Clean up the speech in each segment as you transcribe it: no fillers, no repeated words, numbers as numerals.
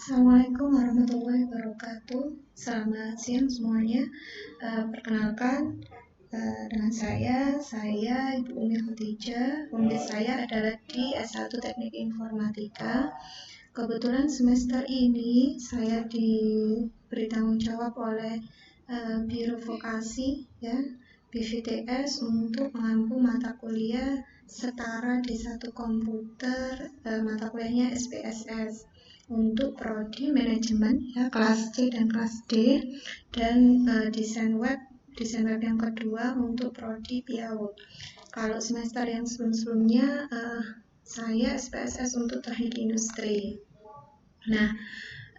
Assalamualaikum warahmatullahi wabarakatuh. Selamat siang semuanya. Perkenalkan, dengan saya Ibu Umi Khadijah. Unit saya adalah di S1 Teknik Informatika. Kebetulan semester ini saya diberi tanggung jawab oleh Biro Vokasi ya, BVTS, untuk mengampu mata kuliah setara di satu komputer, mata kuliahnya SPSS untuk prodi manajemen ya, kelas C dan kelas D, dan desain web yang kedua untuk prodi PIAO. Kalau semester yang sebelum-sebelumnya saya SPSS untuk teknik industri. Nah,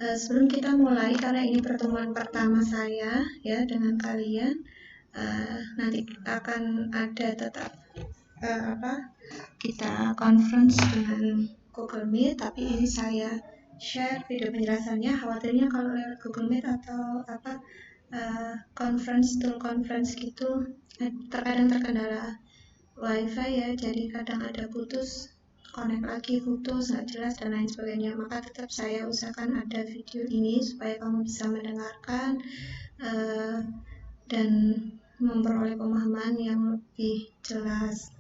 sebelum kita mulai, karena ini pertemuan pertama saya ya dengan kalian, nanti akan ada tetap kita conference dengan Google Meet, tapi ini saya share video penjelasannya. Khawatirnya kalau lewat Google Meet atau conference gitu, terkadang terkendala wifi ya, jadi kadang ada putus, connect lagi putus, nggak jelas dan lain sebagainya. Maka tetap saya usahakan ada video ini supaya kamu bisa mendengarkan dan memperoleh pemahaman yang lebih jelas.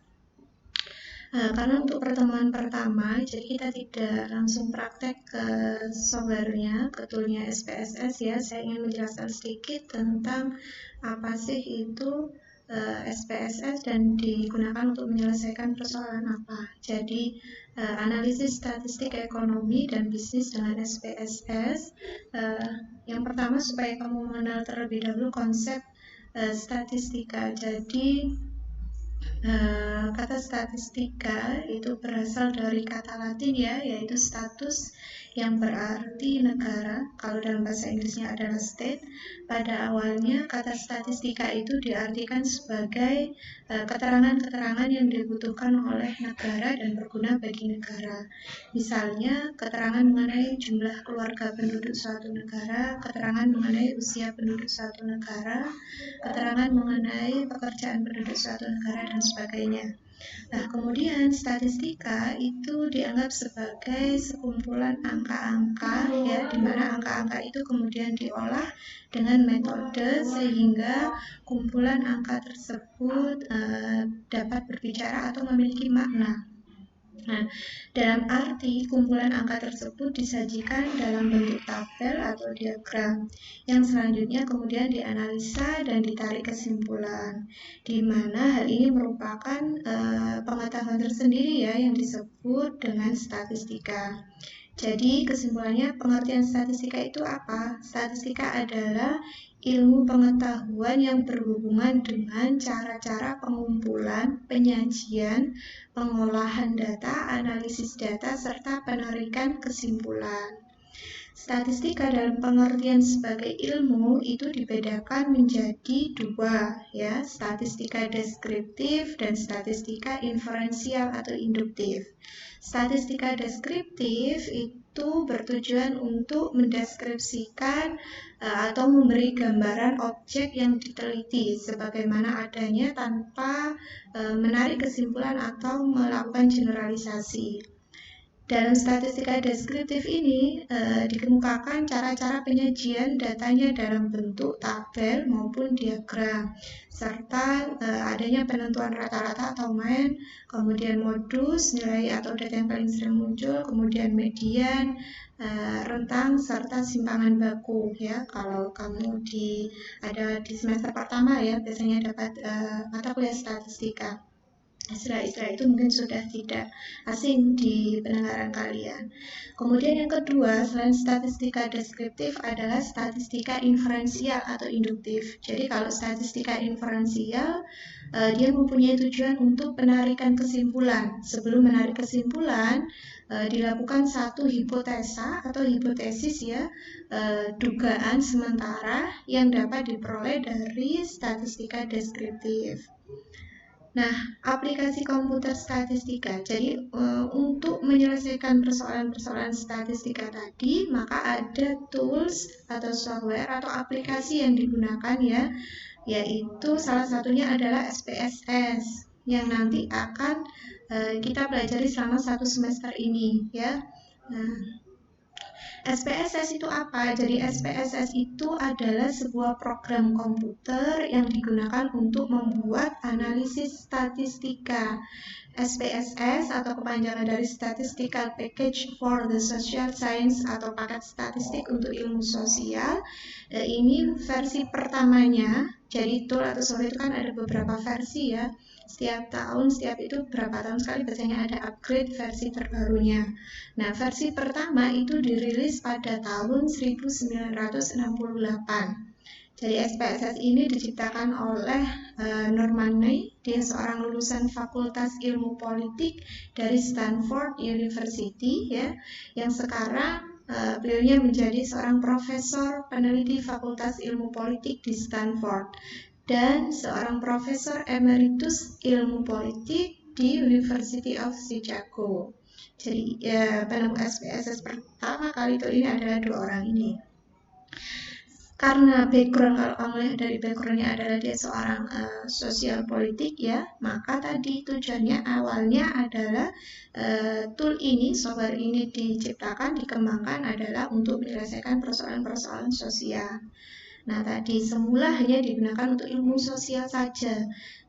Karena untuk pertemuan pertama, jadi kita tidak langsung praktek ke softwarenya, ke toolnya SPSS ya. Saya ingin menjelaskan sedikit tentang apa sih itu SPSS dan digunakan untuk menyelesaikan persoalan apa. Jadi analisis statistik ekonomi dan bisnis dengan SPSS. Yang pertama, supaya kamu mengenal terlebih dahulu konsep statistika. Jadi kata statistika itu berasal dari kata Latin ya, yaitu status, yang berarti negara. Kalau dalam bahasa Inggrisnya adalah state. Pada awalnya kata statistika itu diartikan sebagai keterangan-keterangan yang dibutuhkan oleh negara dan berguna bagi negara. Misalnya keterangan mengenai jumlah keluarga penduduk suatu negara, keterangan mengenai usia penduduk suatu negara, keterangan mengenai pekerjaan penduduk suatu negara, dan sebagainya. Nah, kemudian statistika itu dianggap sebagai sekumpulan angka-angka ya, di mana angka-angka itu kemudian diolah dengan metode sehingga kumpulan angka tersebut dapat berbicara atau memiliki makna. Nah, dalam arti kumpulan angka tersebut disajikan dalam bentuk tabel atau diagram, yang selanjutnya kemudian dianalisa dan ditarik kesimpulan, di mana hal ini merupakan pengetahuan tersendiri ya, yang disebut dengan statistika. Jadi kesimpulannya, pengertian statistika itu apa? Statistika adalah ilmu pengetahuan yang berhubungan dengan cara-cara pengumpulan, penyajian, pengolahan data, analisis data, serta penarikan kesimpulan. Statistika dalam pengertian sebagai ilmu itu dibedakan menjadi dua ya, statistika deskriptif dan statistika inferensial atau induktif. Statistika deskriptif itu bertujuan untuk mendeskripsikan atau memberi gambaran objek yang diteliti sebagaimana adanya tanpa menarik kesimpulan atau melakukan generalisasi. Dalam statistika deskriptif ini dikemukakan cara-cara penyajian datanya dalam bentuk tabel maupun diagram, serta adanya penentuan rata-rata atau mean, kemudian modus, nilai atau data yang paling sering muncul, kemudian median, rentang, serta simpangan baku ya. Kalau kamu ada di semester pertama ya, biasanya dapat mata kuliah statistika. Istilah-istilah itu mungkin sudah tidak asing di pendengaran kalian. Kemudian yang kedua, selain statistika deskriptif, adalah statistika inferensial atau induktif. Jadi kalau statistika inferensial, dia mempunyai tujuan untuk penarikan kesimpulan. Sebelum menarik kesimpulan, dilakukan satu hipotesa atau hipotesis ya, dugaan sementara yang dapat diperoleh dari statistika deskriptif. Nah, aplikasi komputer statistika. Jadi untuk menyelesaikan persoalan-persoalan statistika tadi, maka ada tools atau software atau aplikasi yang digunakan ya, yaitu salah satunya adalah SPSS yang nanti akan kita pelajari selama 1 semester ini ya. Nah, SPSS itu apa? Jadi SPSS itu adalah sebuah program komputer yang digunakan untuk membuat analisis statistika. SPSS atau kepanjangan dari Statistical Package for the Social Science atau paket statistik untuk ilmu sosial. Ini versi pertamanya. Jadi tool atau software itu kan ada beberapa versi ya. Setiap tahun, setiap itu berapa tahun sekali biasanya ada upgrade versi terbarunya. Nah, versi pertama itu dirilis pada tahun 1968. Jadi SPSS ini diciptakan oleh Norman Ney, dia seorang lulusan Fakultas Ilmu Politik dari Stanford University ya, yang sekarang beliaunya menjadi seorang profesor peneliti Fakultas Ilmu Politik di Stanford dan seorang profesor emeritus ilmu politik di University of Chicago. Jadi penemu SPSS pertama kali itu ini adalah dua orang ini. Karena background, kalau kamu lihat dari backgroundnya adalah dia seorang sosial politik ya, maka tadi tujuannya awalnya adalah tool ini, software ini diciptakan, dikembangkan adalah untuk menyelesaikan persoalan-persoalan sosial. Nah, tadi semula hanya digunakan untuk ilmu sosial saja,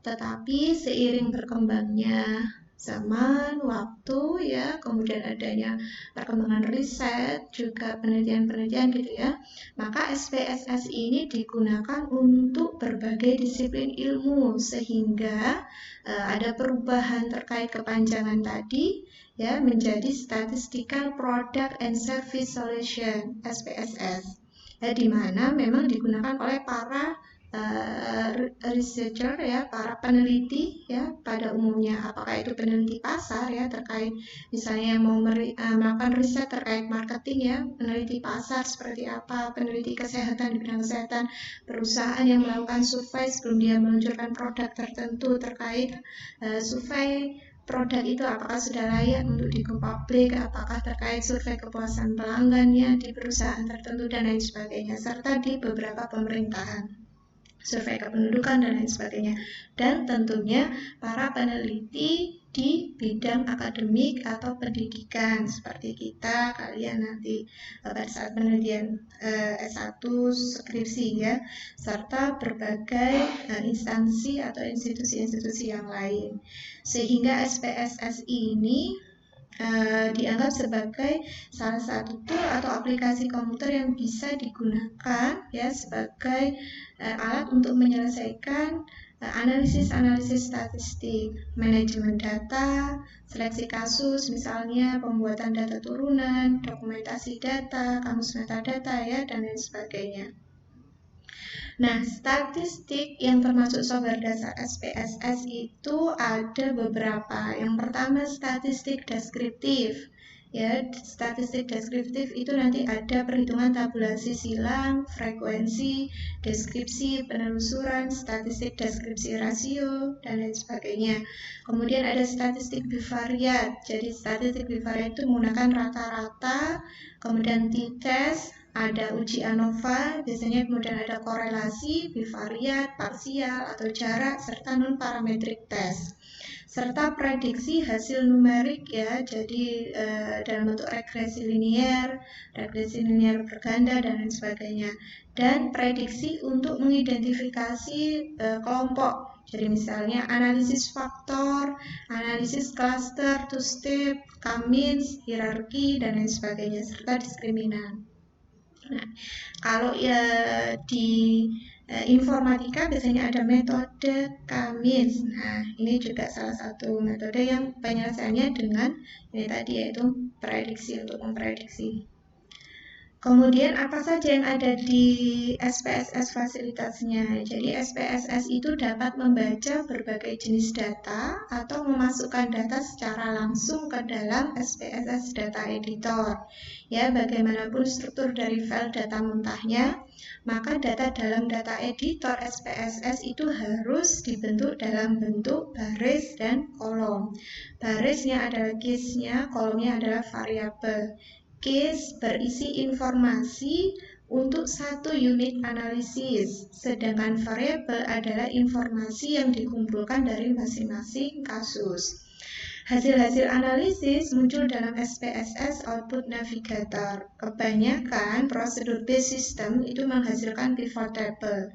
tetapi seiring berkembangnya zaman, waktu ya, kemudian adanya perkembangan riset, juga penelitian-penelitian gitu ya, maka SPSS ini digunakan untuk berbagai disiplin ilmu sehingga ada perubahan terkait kepanjangan tadi ya menjadi Statistical Product and Service Solution SPSS. Di mana memang digunakan oleh para researcher ya, para peneliti ya pada umumnya, apakah itu peneliti pasar ya terkait misalnya mau melakukan riset terkait marketing ya, peneliti pasar seperti apa, peneliti kesehatan di bidang kesehatan, perusahaan yang melakukan survei sebelum dia meluncurkan produk tertentu terkait survei produk itu apakah sudah layak untuk di-go public, apakah terkait survei kepuasan pelanggannya di perusahaan tertentu dan lain sebagainya, serta di beberapa pemerintahan, survei kependudukan dan lain sebagainya. Dan tentunya para peneliti di bidang akademik atau pendidikan seperti kita, kalian nanti pada saat penelitian S1 skripsi ya, serta berbagai instansi atau institusi-institusi yang lain. Sehingga SPSS ini dianggap sebagai salah satu tool atau aplikasi komputer yang bisa digunakan ya sebagai alat untuk menyelesaikan analisis statistik, manajemen data, seleksi kasus, misalnya pembuatan data turunan, dokumentasi data, kamus metadata ya dan lain sebagainya. Nah, statistik yang termasuk software dasar SPSS itu ada beberapa. Yang pertama statistik deskriptif. Ya, statistik deskriptif itu nanti ada perhitungan tabulasi silang, frekuensi, deskripsi, penelusuran, statistik deskripsi rasio, dan lain sebagainya. Kemudian ada statistik bivariat. Jadi statistik bivariat itu menggunakan rata-rata, kemudian t-test, ada uji ANOVA, biasanya kemudian ada korelasi, bivariat, parsial, atau jarak, serta non-parametric test. Serta prediksi hasil numerik ya, jadi dalam bentuk regresi linier berganda, dan lain sebagainya. Dan prediksi untuk mengidentifikasi kelompok. Jadi misalnya analisis faktor, analisis cluster, two-step, K-means, hierarki, dan lain sebagainya, serta diskriminan. Nah, kalau ya di informatika biasanya ada metode K-means. Nah, ini juga salah satu metode yang penyelesaiannya dengan ini tadi yaitu prediksi, untuk memprediksi. Kemudian apa saja yang ada di SPSS fasilitasnya? Jadi SPSS itu dapat membaca berbagai jenis data atau memasukkan data secara langsung ke dalam SPSS Data Editor. Ya, bagaimanapun struktur dari file data mentahnya, maka data dalam data editor SPSS itu harus dibentuk dalam bentuk baris dan kolom. Barisnya adalah case-nya, kolomnya adalah variabel. Case berisi informasi untuk satu unit analisis, sedangkan variabel adalah informasi yang dikumpulkan dari masing-masing kasus. Hasil-hasil analisis muncul dalam SPSS Output Navigator. Kebanyakan prosedur based system itu menghasilkan pivot table,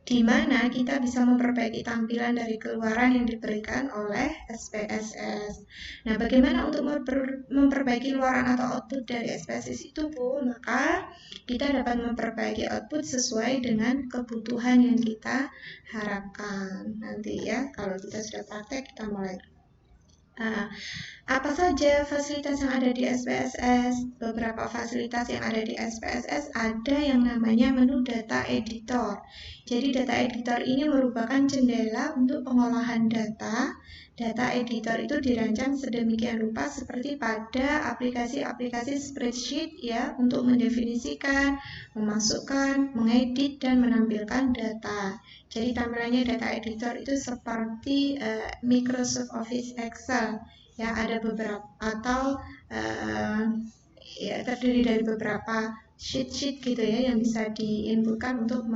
di mana kita bisa memperbaiki tampilan dari keluaran yang diberikan oleh SPSS. Nah, bagaimana untuk memperbaiki luaran atau output dari SPSS itu, Bu? Maka kita dapat memperbaiki output sesuai dengan kebutuhan yang kita harapkan. Nanti ya, kalau kita sudah praktek, kita mulai. Apa saja fasilitas yang ada di SPSS? Beberapa fasilitas yang ada di SPSS ada yang namanya menu data editor. Jadi data editor ini merupakan jendela untuk pengolahan data. Data editor itu dirancang sedemikian rupa seperti pada aplikasi-aplikasi spreadsheet ya, untuk mendefinisikan, memasukkan, mengedit, dan menampilkan data. Jadi tampilannya data editor itu seperti Microsoft Office Excel ya, ada beberapa atau ya terdiri dari beberapa sheet gitu ya yang bisa diinputkan untuk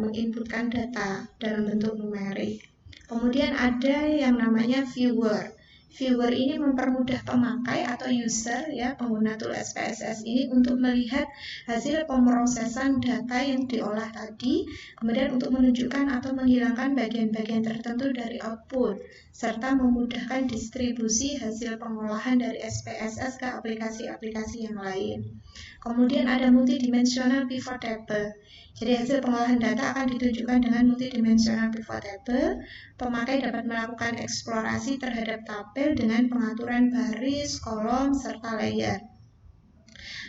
menginputkan data dalam bentuk numerik. Kemudian ada yang namanya viewer. Viewer ini mempermudah pemakai atau user ya, pengguna tool SPSS ini untuk melihat hasil pemrosesan data yang diolah tadi, kemudian untuk menunjukkan atau menghilangkan bagian-bagian tertentu dari output, serta memudahkan distribusi hasil pengolahan dari SPSS ke aplikasi-aplikasi yang lain. Kemudian ada multidimensional pivot table. Jadi hasil pengolahan data akan ditunjukkan dengan multidimensional pivot table. Pemakai dapat melakukan eksplorasi terhadap tabel dengan pengaturan baris, kolom, serta layer.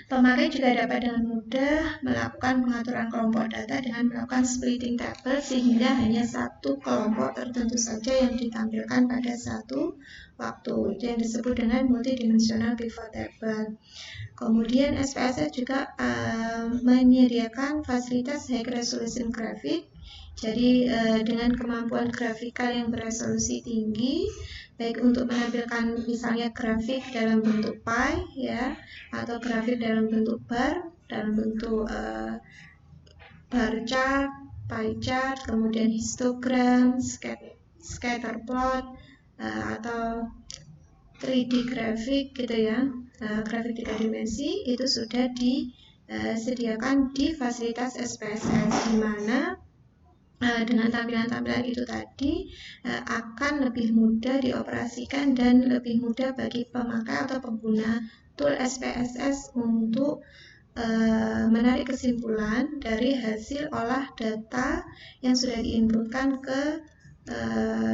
Pemakai juga dapat dengan mudah melakukan pengaturan kelompok data dengan melakukan splitting table sehingga hanya satu kelompok tertentu saja yang ditampilkan pada satu waktu. Itu yang disebut dengan multidimensional pivot table. Kemudian SPSS juga menyediakan fasilitas high resolution graphic. Jadi dengan kemampuan grafikal yang beresolusi tinggi, baik untuk menampilkan misalnya grafik dalam bentuk pie ya, atau grafik dalam bentuk bar, dalam bentuk bar chart, pie chart, kemudian histogram, scatter plot, atau 3D grafik gitu ya, grafik 3 dimensi itu sudah disediakan di fasilitas SPSS, di mana dengan tampilan-tampilan itu tadi akan lebih mudah dioperasikan dan lebih mudah bagi pemakai atau pengguna tool SPSS untuk menarik kesimpulan dari hasil olah data yang sudah diinputkan ke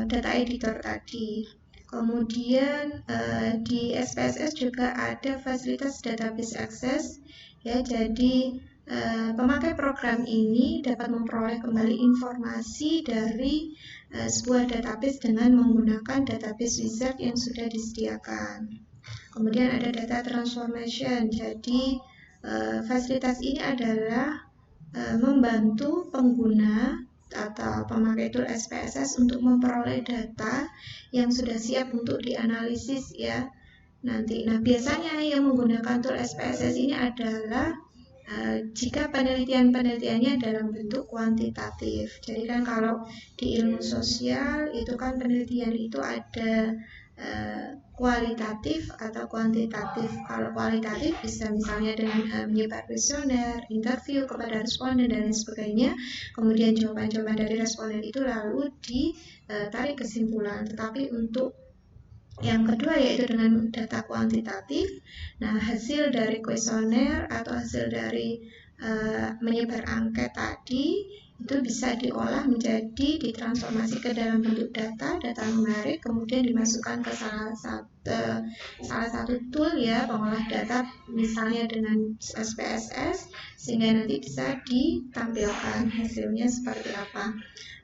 data editor tadi. Kemudian di SPSS juga ada fasilitas database access ya, jadi pemakai program ini dapat memperoleh kembali informasi dari sebuah database dengan menggunakan database wizard yang sudah disediakan. Kemudian ada data transformation, jadi fasilitas ini adalah membantu pengguna atau pemakai tool SPSS untuk memperoleh data yang sudah siap untuk dianalisis ya nanti. Nah, biasanya yang menggunakan tool SPSS ini adalah jika penelitiannya dalam bentuk kuantitatif. Jadi kan kalau di ilmu sosial itu kan penelitian itu ada kualitatif atau kuantitatif. Kalau kualitatif bisa misalnya dengan menyebar kuesioner, interview kepada responden dan lain sebagainya. Kemudian jawaban-jawaban dari responden itu lalu ditarik kesimpulan. Tetapi untuk yang kedua yaitu dengan data kuantitatif. Nah, hasil dari kuesioner atau hasil dari menyebar angket tadi itu bisa diolah menjadi ditransformasi ke dalam bentuk data numerik, kemudian dimasukkan ke salah satu tool ya pengolah data, misalnya dengan SPSS, sehingga nanti bisa ditampilkan hasilnya seperti apa.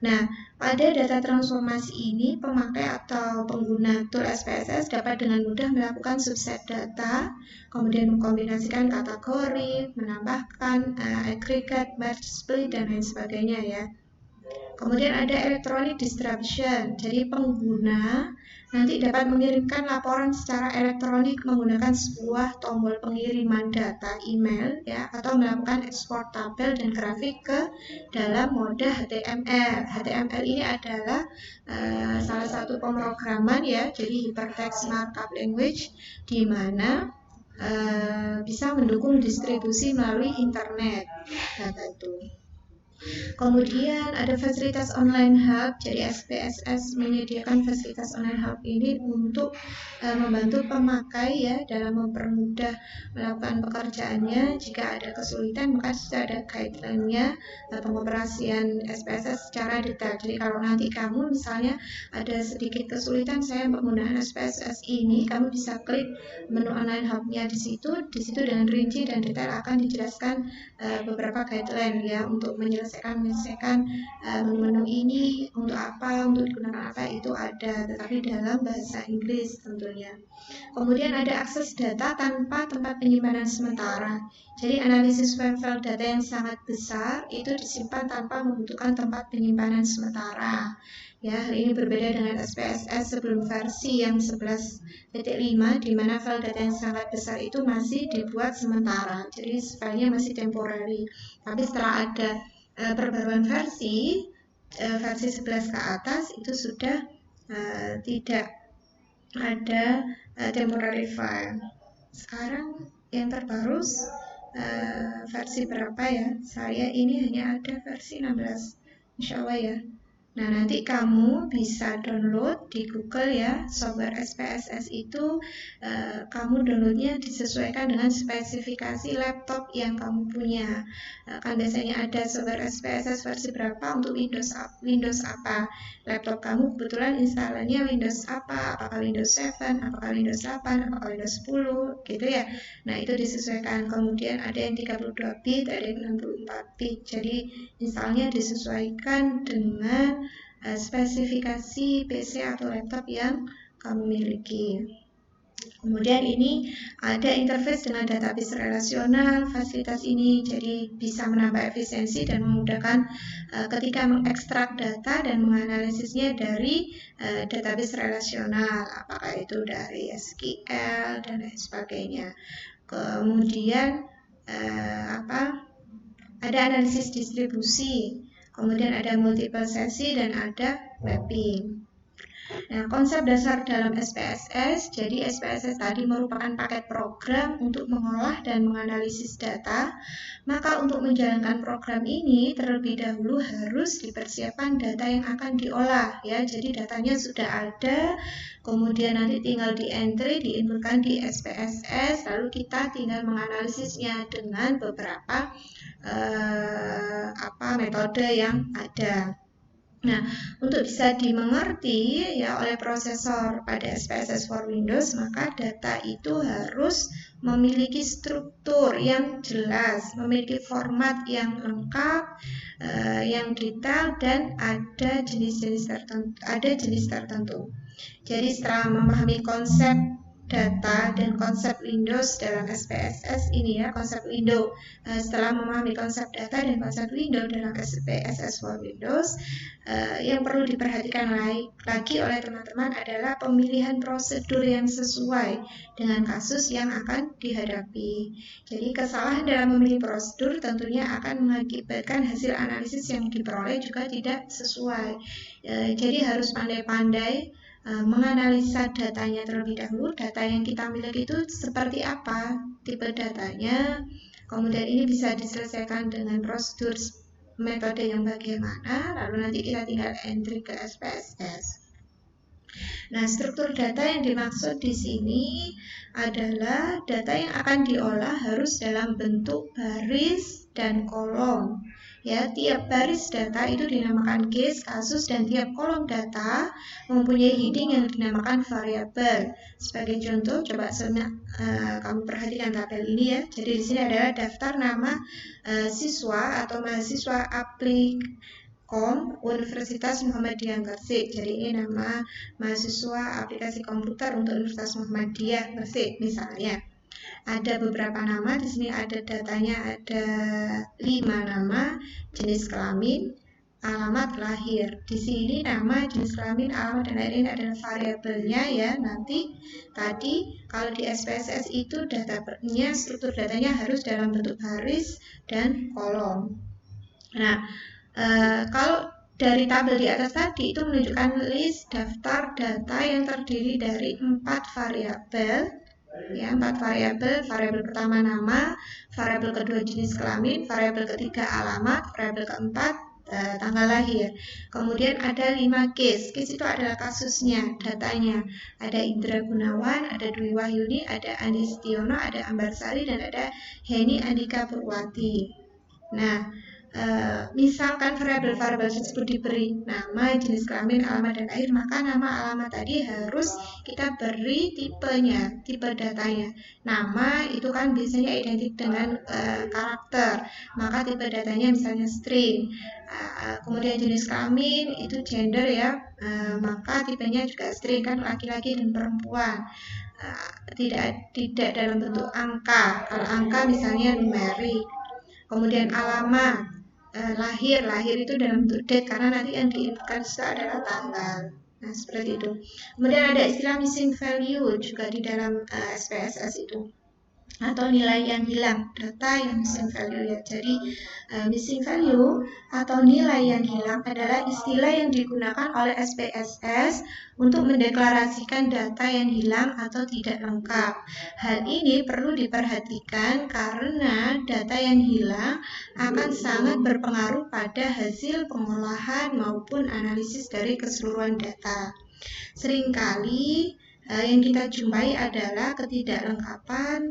Nah, pada data transformasi ini pemakai atau pengguna tool SPSS dapat dengan mudah melakukan subset data, kemudian mengkombinasikan kategori, menambahkan aggregate, merge, split, dan lain sebagainya ya. Kemudian ada electronic distribution, jadi pengguna nanti dapat mengirimkan laporan secara elektronik menggunakan sebuah tombol pengiriman data email ya, atau melakukan ekspor tabel dan grafik ke dalam mode HTML. HTML ini adalah salah satu pemrograman ya, jadi hypertext markup language, di mana bisa mendukung distribusi melalui internet data itu. Kemudian ada fasilitas online hub, jadi SPSS menyediakan fasilitas online hub ini untuk membantu pemakai ya dalam mempermudah melakukan pekerjaannya. Jika ada kesulitan maka sudah ada guideline-nya pengoperasian SPSS secara detail. Jadi kalau nanti kamu misalnya ada sedikit kesulitan saya menggunakan SPSS ini, kamu bisa klik menu online hub-nya di situ dengan rinci dan detail akan dijelaskan beberapa guideline ya untuk menyelesaikan menu ini untuk apa, untuk digunakan apa, itu ada, tetapi dalam bahasa Inggris tentunya. Kemudian ada akses data tanpa tempat penyimpanan sementara. Jadi analisis web-file data yang sangat besar itu disimpan tanpa membutuhkan tempat penyimpanan sementara. Ya, hal ini berbeda dengan SPSS sebelum versi yang 11.5 di mana file data yang sangat besar itu masih dibuat sementara. Jadi filenya masih temporary. Tapi setelah ada perbaruan versi 11 ke atas itu sudah tidak ada temporary file. Sekarang yang terbaru versi berapa ya? Saya ini hanya ada versi 16, insya Allah ya. Nah, nanti kamu bisa download di Google ya, software SPSS itu kamu downloadnya disesuaikan dengan spesifikasi laptop yang kamu punya. Kan biasanya ada software SPSS versi berapa untuk Windows apa. Laptop kamu kebetulan instalannya Windows apa, apakah Windows 7, apakah Windows 8, apakah Windows 10, gitu ya. Nah, itu disesuaikan. Kemudian ada yang 32 bit, ada yang 64 bit. Jadi installnya disesuaikan dengan spesifikasi PC atau laptop yang kamu miliki. Kemudian ini ada interface dengan database relasional. Fasilitas ini jadi bisa menambah efisiensi dan memudahkan ketika mengekstrak data dan menganalisisnya dari database relasional, apakah itu dari SQL dan lain sebagainya. Kemudian ada analisis distribusi, kemudian ada multiple sesi dan ada mapping. Nah, konsep dasar dalam SPSS, jadi SPSS tadi merupakan paket program untuk mengolah dan menganalisis data. Maka untuk menjalankan program ini terlebih dahulu harus dipersiapkan data yang akan diolah ya. Jadi datanya sudah ada, kemudian nanti tinggal di-entry, diinputkan di SPSS, lalu kita tinggal menganalisisnya dengan beberapa metode yang ada. Nah, untuk bisa dimengerti ya oleh prosesor pada SPSS for Windows, maka data itu harus memiliki struktur yang jelas, memiliki format yang lengkap, yang detail, dan ada jenis tertentu. Jadi setelah memahami konsep data dan konsep Windows dalam SPSS ini ya, konsep Windows. Setelah memahami konsep data dan konsep Windows dalam SPSS for Windows, yang perlu diperhatikan lagi oleh teman-teman adalah pemilihan prosedur yang sesuai dengan kasus yang akan dihadapi. Jadi kesalahan dalam memilih prosedur tentunya akan mengakibatkan hasil analisis yang diperoleh juga tidak sesuai. Jadi harus pandai-pandai menganalisa datanya terlebih dahulu. Data yang kita miliki itu seperti apa, tipe datanya, kemudian ini bisa diselesaikan dengan prosedur metode yang bagaimana, lalu nanti kita tinggal entry ke SPSS. Nah, struktur data yang dimaksud di sini adalah data yang akan diolah harus dalam bentuk baris dan kolom. Ya, tiap baris data itu dinamakan case, kasus, dan tiap kolom data mempunyai heading yang dinamakan variabel. Sebagai contoh, coba kamu perhatikan tabel ini ya. Jadi di sini adalah daftar nama siswa atau mahasiswa Universitas Muhammadiyah Gresik. Jadi ini nama mahasiswa aplikasi komputer untuk Universitas Muhammadiyah Gresik misalnya. Ada beberapa nama di sini, ada datanya ada 5 nama, jenis kelamin, alamat lahir. Di sini nama, jenis kelamin, alamat, dan lahir ini adalah variabelnya ya. Nanti tadi kalau di SPSS itu datanya, struktur datanya harus dalam bentuk baris dan kolom. Nah, kalau dari tabel di atas tadi itu menunjukkan list daftar data yang terdiri dari 4 variabel. Ya, 4 variabel. Variabel pertama nama, variabel kedua jenis kelamin, variabel ketiga alamat, variabel keempat tanggal lahir. Kemudian ada 5 case. Case itu adalah kasusnya, datanya. Ada Indra Gunawan, ada Dwi Wahyuni, ada Andi Setiono, ada Ambarsari, dan ada Heni Andika Purwati. Nah, misalkan variabel-variabel tersebut diberi nama, jenis kelamin, alamat, dan lahir, maka nama alamat tadi harus kita beri tipenya, tipe datanya. Nama itu kan biasanya identik dengan karakter, maka tipe datanya misalnya string. Kemudian jenis kelamin itu gender ya, maka tipenya juga string, kan laki-laki dan perempuan. Tidak dalam bentuk angka. Kalau angka misalnya numerik. Kemudian alamat, lahir itu dalam bentuk date karena nanti yang diinputkan itu adalah tanggal. Nah, seperti itu. Kemudian ada istilah missing value juga di dalam SPSS itu, atau nilai yang hilang, data yang missing value ya. Jadi missing value atau nilai yang hilang adalah istilah yang digunakan oleh SPSS untuk mendeklarasikan data yang hilang atau tidak lengkap. Hal ini perlu diperhatikan karena data yang hilang akan sangat berpengaruh pada hasil pengolahan maupun analisis dari keseluruhan data. Seringkali yang kita jumpai adalah ketidaklengkapan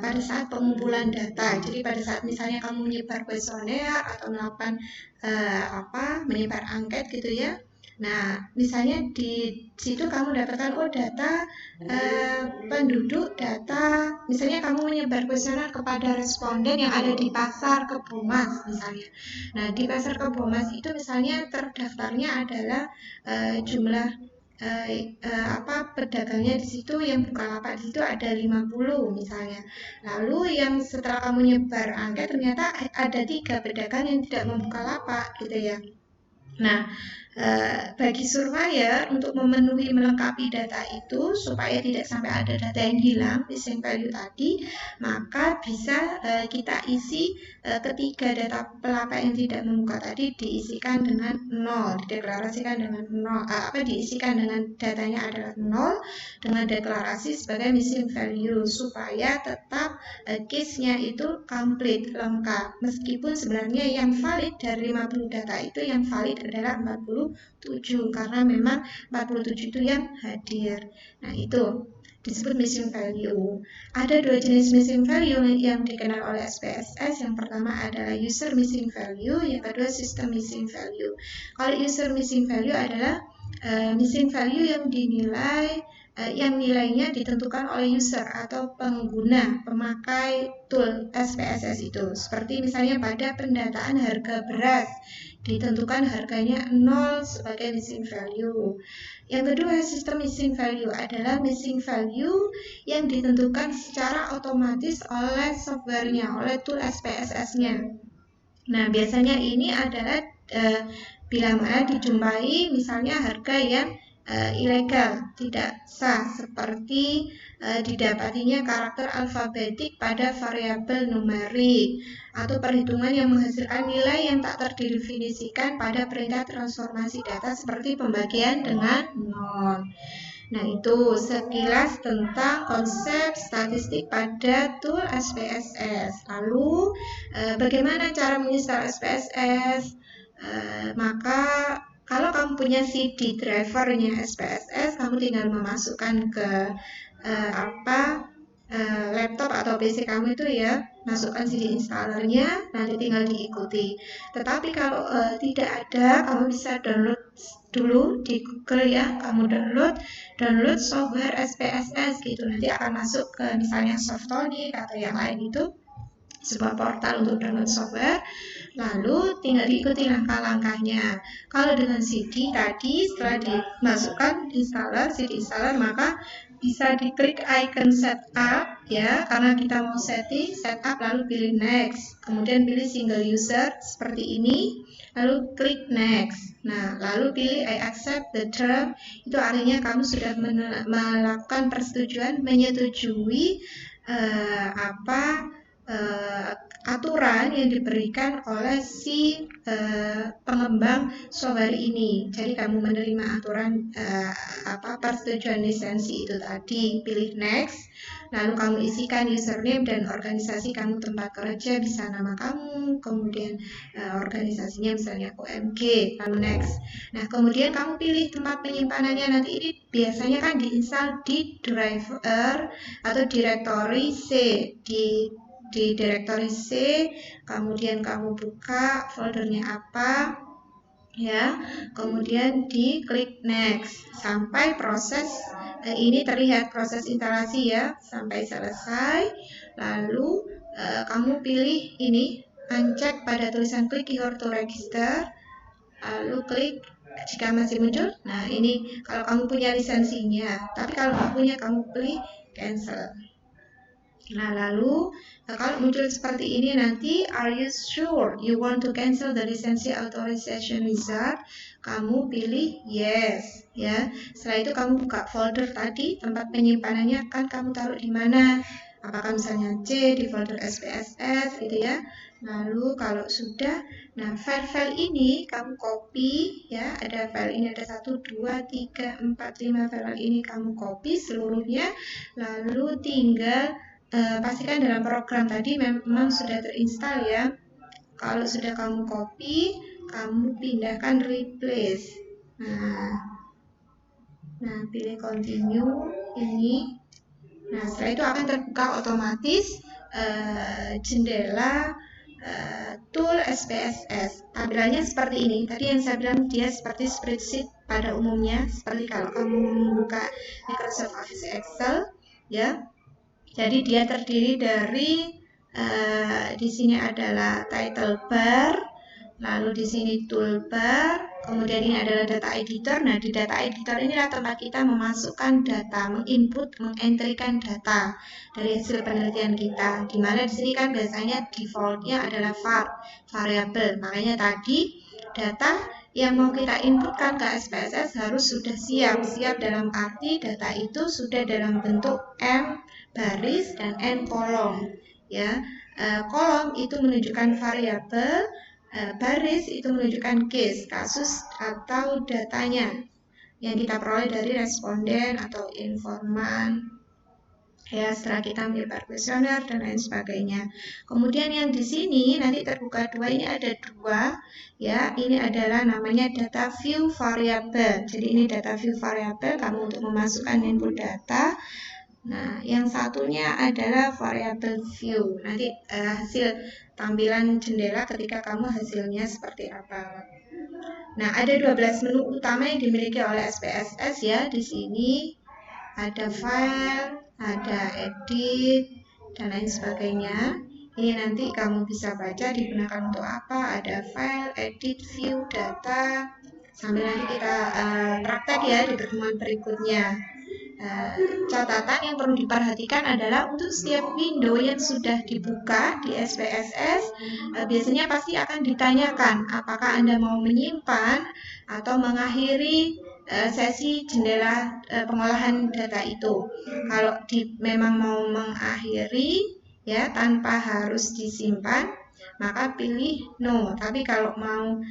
pada saat pengumpulan data. Jadi pada saat misalnya kamu menyebar kuesioner atau melakukan menyebar angket gitu ya. Nah, misalnya di situ kamu dapatkan data penduduk, data misalnya kamu menyebar kuesioner kepada responden yang ada di Pasar Kebomas misalnya. Nah, di Pasar Kebomas itu misalnya terdaftarnya adalah jumlah pedagangnya di situ, yang Bukalapak di situ ada 50 misalnya. Lalu yang setelah kamu nyebar angket ternyata ada 3 pedagang yang tidak membuka lapak gitu ya. Nah, bagi surveyor untuk memenuhi melengkapi data itu supaya tidak sampai ada data yang hilang, missing value tadi, maka bisa kita isi ketiga data pelapak yang tidak membuka tadi diisikan dengan 0, dideklarasikan dengan 0, diisikan dengan datanya adalah 0 dengan deklarasi sebagai missing value supaya tetap case-nya itu complete, lengkap. Meskipun sebenarnya yang valid dari 50 data itu yang valid adalah 47 karena memang 47 itu yang hadir. Nah, itu disebut missing value. Ada 2 jenis missing value yang dikenal oleh SPSS. Yang pertama adalah user missing value, yang kedua system missing value. Kalau user missing value adalah missing value yang dinilai yang nilainya ditentukan oleh user atau pengguna, pemakai tool SPSS itu. Seperti misalnya pada pendataan harga beras, ditentukan harganya 0 sebagai missing value. Yang kedua, sistem missing value adalah missing value yang ditentukan secara otomatis oleh softwarenya, oleh tool SPSS-nya. Nah, biasanya ini adalah bila mana dijumpai misalnya harga yang ilegal, tidak sah, seperti didapatinya karakter alfabetik pada variabel numerik atau perhitungan yang menghasilkan nilai yang tak terdefinisikan pada perintah transformasi data seperti pembagian dengan 0. Nah, itu sekilas tentang konsep statistik pada tool SPSS. Lalu bagaimana cara menginstal SPSS? Maka kalau kamu punya CD drivernya SPSS, kamu tinggal memasukkan ke laptop atau PC kamu itu ya, masukkan CD installernya, nanti tinggal diikuti. Tetapi kalau tidak ada, kamu bisa download dulu di Google ya, kamu download software SPSS gitu, nanti akan masuk ke misalnya Softonic atau yang lain itu, sebuah portal untuk download software. Lalu tinggal diikuti langkah-langkahnya. Kalau dengan CD tadi setelah dimasukkan CD installer, maka bisa diklik icon setup ya, karena kita mau setting setup, lalu pilih next, kemudian pilih single user seperti ini, lalu klik next. Nah, lalu pilih I accept the term, itu artinya kamu sudah melakukan persetujuan, menyetujui aturan yang diberikan oleh si pengembang software ini. Jadi kamu menerima aturan persetujuan lisensi itu tadi, pilih next, lalu kamu isikan username dan organisasi kamu tempat kerja, bisa nama kamu, kemudian organisasinya misalnya OMG, lalu next. Nah, kemudian kamu pilih tempat penyimpanannya. Nanti ini biasanya kan diinstal di driver atau directory C, di directory C, kemudian kamu buka foldernya apa ya, kemudian diklik next sampai proses ini terlihat proses instalasi ya, sampai selesai. Lalu kamu pilih ini uncheck pada tulisan click here to register, lalu klik jika masih muncul. Nah, ini kalau kamu punya lisensinya, tapi kalau nggak punya kamu pilih cancel. Nah, lalu kalau muncul seperti ini nanti, are you sure you want to cancel the license authorization wizard? Kamu pilih yes, ya. Setelah itu kamu buka folder tadi, tempat penyimpanannya kan kamu taruh di mana? Apakah misalnya C di folder SPSS gitu ya. Lalu kalau sudah, nah file-file ini kamu copy ya, ada file ini ada 1, 2, 3, 4, 5 file ini kamu copy seluruhnya, lalu tinggal pastikan dalam program tadi memang sudah terinstal ya. Kalau sudah kamu copy, kamu pindahkan replace. Nah, pilih continue ini. Nah, setelah itu akan terbuka otomatis jendela tool SPSS. Tampilannya seperti ini. Tadi yang saya bilang dia seperti spreadsheet pada umumnya, seperti kalau kamu membuka Microsoft Office Excel ya. Jadi dia terdiri dari di sini adalah title bar, lalu di sini toolbar, kemudian ini adalah data editor. Nah, di data editor inilah tempat kita memasukkan data, menginput, mengentrikan data dari hasil penelitian kita. Di mana di sini kan biasanya defaultnya adalah variable. Makanya tadi data yang mau kita inputkan ke SPSS harus sudah siap dalam arti data itu sudah dalam bentuk M baris dan N kolom ya. Kolom itu menunjukkan variabel, baris itu menunjukkan case, kasus atau datanya yang kita peroleh dari responden atau informan ya, setelah kita menyebar kuesioner dan lain sebagainya. Kemudian yang di sini nanti terbuka dua, ini ada dua ya, ini adalah namanya data view variable. Jadi ini data view variable kamu untuk memasukkan input data. Nah, yang satunya adalah variable view. Nanti hasil tampilan jendela ketika kamu hasilnya seperti apa. Nah, ada 12 menu utama yang dimiliki oleh SPSS ya. Di sini ada file, ada edit, dan lain sebagainya. Ini nanti kamu bisa baca digunakan untuk apa. Ada file, edit, view, data. Sambil nanti kita praktek ya di pertemuan berikutnya. Catatan yang perlu diperhatikan adalah untuk setiap window yang sudah dibuka di SPSS, biasanya pasti akan ditanyakan apakah Anda mau menyimpan atau mengakhiri sesi jendela pengolahan data itu. Kalau memang mau mengakhiri ya tanpa harus disimpan, maka pilih no. Tapi kalau mau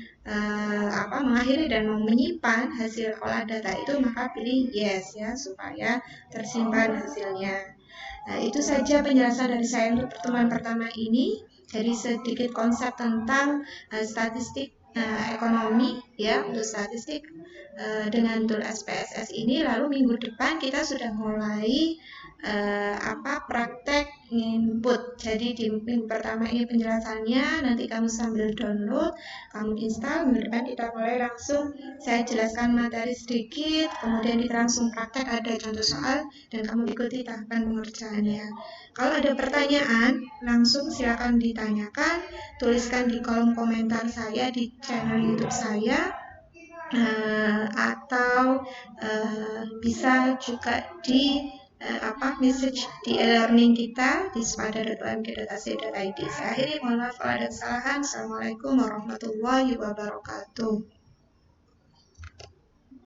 mengakhiri dan mau menyimpan hasil olah data itu, maka pilih yes ya, supaya tersimpan hasilnya. Nah, itu saja penjelasan dari saya untuk pertemuan pertama ini. Jadi sedikit konsep tentang statistik ekonomi ya, untuk statistik dengan tool SPSS ini. Lalu minggu depan kita sudah mulai praktek input. Jadi di minggu pertama ini penjelasannya, nanti kamu sambil download, kamu install. Minggu depan kita mulai langsung saya jelaskan materi sedikit, kemudian kita langsung praktek, ada contoh soal, dan kamu ikuti tahapan pengerjaannya. Kalau ada pertanyaan, langsung silakan ditanyakan, tuliskan di kolom komentar saya di channel YouTube saya, atau bisa juga di message di e-learning kita di spada.umg.ac.id. Saya akhiri, mohon maaf kalau ada kesalahan. Assalamualaikum warahmatullahi wabarakatuh.